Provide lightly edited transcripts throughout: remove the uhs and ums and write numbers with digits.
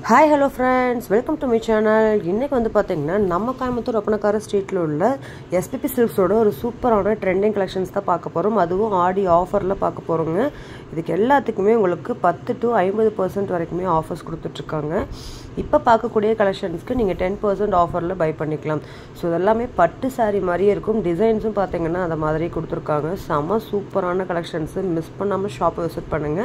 Hi, hello friends, welcome to my channel. இன்னைக்கு வந்து பாத்தீங்கன்னா நம்ம கோயம்புத்தூர் ஒப்பனக்கார ஸ்ட்ரீட்ல உள்ள SPP Silksோட ஒரு சூப்பரான ட்ரெண்டிங் கலெக்ஷன்ஸ் தான் பார்க்க போறோம். அதுவும் ஆடி ஆஃபர்ல பார்க்க போறோங்க. இதுக்கு எல்லாத்துக்குமே உங்களுக்கு 10 to 50% வரைக்குமே ஆஃபர்ஸ் கொடுத்துட்டு இருக்காங்க. இப்போ பார்க்கக்கூடிய கலெக்ஷன்ஸ்க்கு நீங்க 10% ஆஃபர்ல பை பண்ணிக்கலாம். சோ இதெல்லாம் பட்டு saree மாதிரியே இருக்கும். டிசைன்ஸும் பாத்தீங்கன்னா அந்த மாதிரி கொடுத்திருக்காங்க. செம சூப்பரான கலெக்ஷன்ஸ். மிஸ் பண்ணாம ஷாப்பை விசிட் பண்ணுங்க.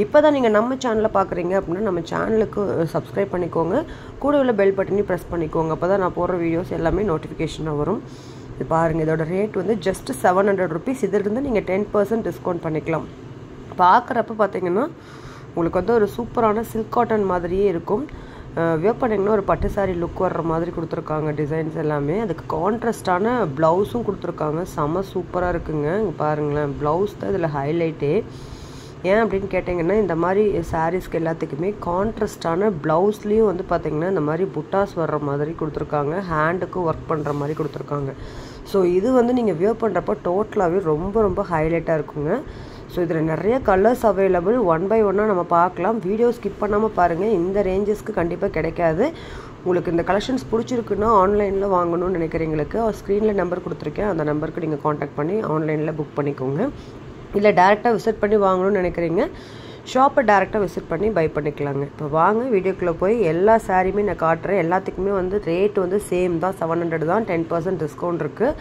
இப்போதான் நீங்க நம்ம சேனலை பார்க்குறீங்க அப்படின்னா நம்ம சேனலுக்கு சப்ஸ்கிரைப் பண்ணிக்கோங்க. கூட உள்ள பெல் பட்டனையும் ப்ரெஸ் பண்ணிக்கோங்க. அப்பதான் நான் போடுற வீடியோஸ் எல்லாமே நோட்டிஃபிகேஷனாக வரும். இது பாருங்க, இதோட ரேட் வந்து ஜஸ்ட் 700 rupees. இதிலிருந்து நீங்கள் 10% டிஸ்கவுண்ட் பண்ணிக்கலாம். பார்க்குறப்ப பார்த்தீங்கன்னா உங்களுக்கு வந்து ஒரு சூப்பரான சில்க் காட்டன் மாதிரியே இருக்கும். வியர் பண்ணிங்கன்னா ஒரு பட்டு சாரி லுக் வர்ற மாதிரி கொடுத்துருக்காங்க. டிசைன்ஸ் எல்லாமே அதுக்கு கான்ட்ராஸ்டான ப்ளவுஸும் கொடுத்துருக்காங்க. செம சூப்பராக இருக்குங்க. இங்கே பாருங்களேன், ப்ளவுஸ் தான் இதில் ஹைலைட்டே. ஏன் அப்படின்னு கேட்டிங்கன்னா இந்த மாதிரி சாரீஸ்க்கு எல்லாத்துக்குமே கான்ட்ராஸ்டான ப்ளவுஸ்லேயும் வந்து பார்த்திங்கன்னா இந்த மாதிரி புட்டாஸ் வர்ற மாதிரி கொடுத்துருக்காங்க. ஹேண்டுக்கு ஒர்க் பண்ணுற மாதிரி கொடுத்துருக்காங்க. ஸோ இது வந்து நீங்கள் வியர் பண்ணுறப்போ டோட்டலாகவே ரொம்ப ரொம்ப ஹைலைட்டாக இருக்குங்க. ஸோ இதில் நிறைய கலர்ஸ் அவைலபிள். ஒன் பை ஒன்னாக நம்ம பார்க்கலாம். வீடியோ ஸ்கிப் பண்ணாமல் பாருங்கள். இந்த ரேஞ்சஸ்க்கு கண்டிப்பாக கிடைக்காது. உங்களுக்கு இந்த கலெக்ஷன்ஸ் பிடிச்சிருக்குன்னா ஆன்லைனில் வாங்கணும்னு நினைக்கிறீங்களுக்கு ஸ்க்ரீனில் நம்பர் கொடுத்துருக்கேன். அந்த நம்பருக்கு நீங்கள் காண்டாக்ட் பண்ணி ஆன்லைனில் புக் பண்ணிக்கோங்க. இல்லை டேரெக்டாக விசிட் பண்ணி வாங்கணும்னு நினைக்கிறீங்க, ஷாப்பை டேரெக்டாக விசிட் பண்ணி பை பண்ணிக்கலாங்க. இப்போ வாங்க வீடியோக்குள்ளே போய் எல்லா சாரியுமே நான் காட்டுறேன். எல்லாத்துக்குமே வந்து ரேட் வந்து சேம் தான், 700 தான். 10% டிஸ்கவுண்ட் இருக்குது.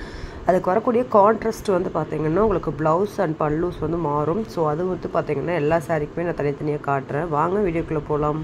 அதுக்கு வரக்கூடிய கான்ட்ராஸ்ட் வந்து பார்த்திங்கன்னா உங்களுக்கு ப்ளவுஸ் அண்ட் பல்லூஸ் வந்து மாறும். ஸோ அது வந்து பார்த்திங்கன்னா எல்லா சாரிக்குமே நான் தனித்தனியாக காட்டுறேன். வாங்க வீடியோக்குள்ளே போகலாம்.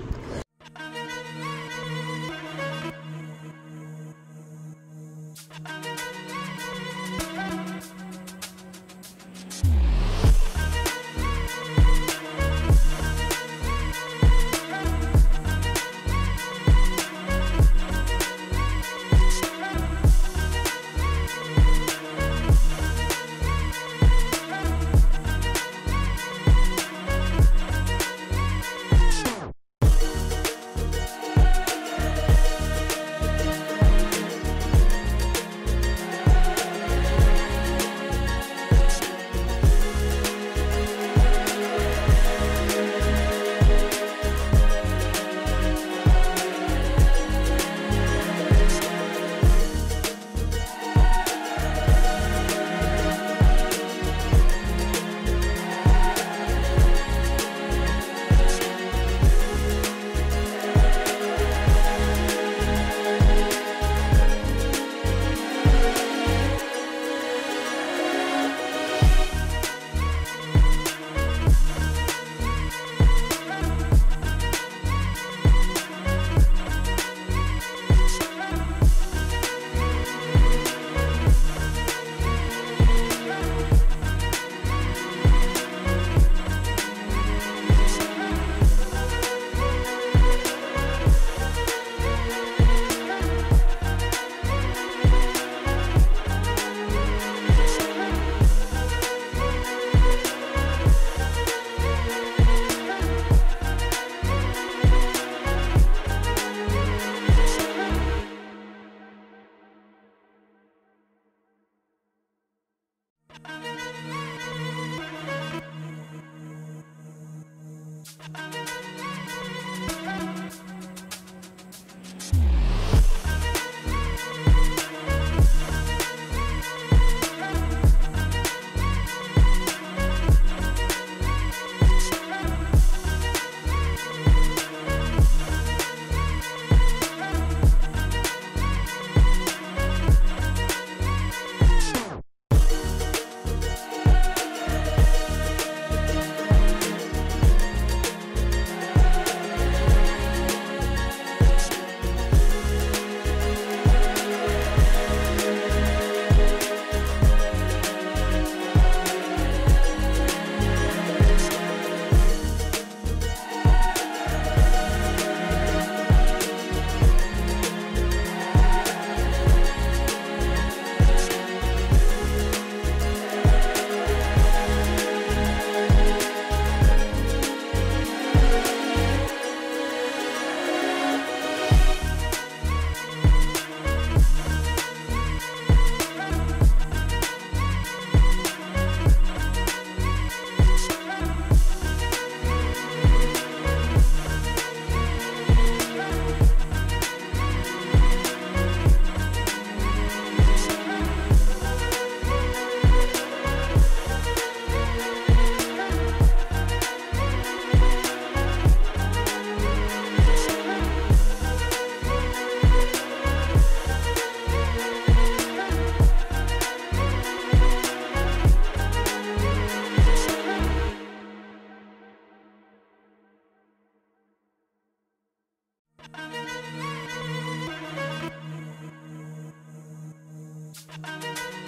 Bye.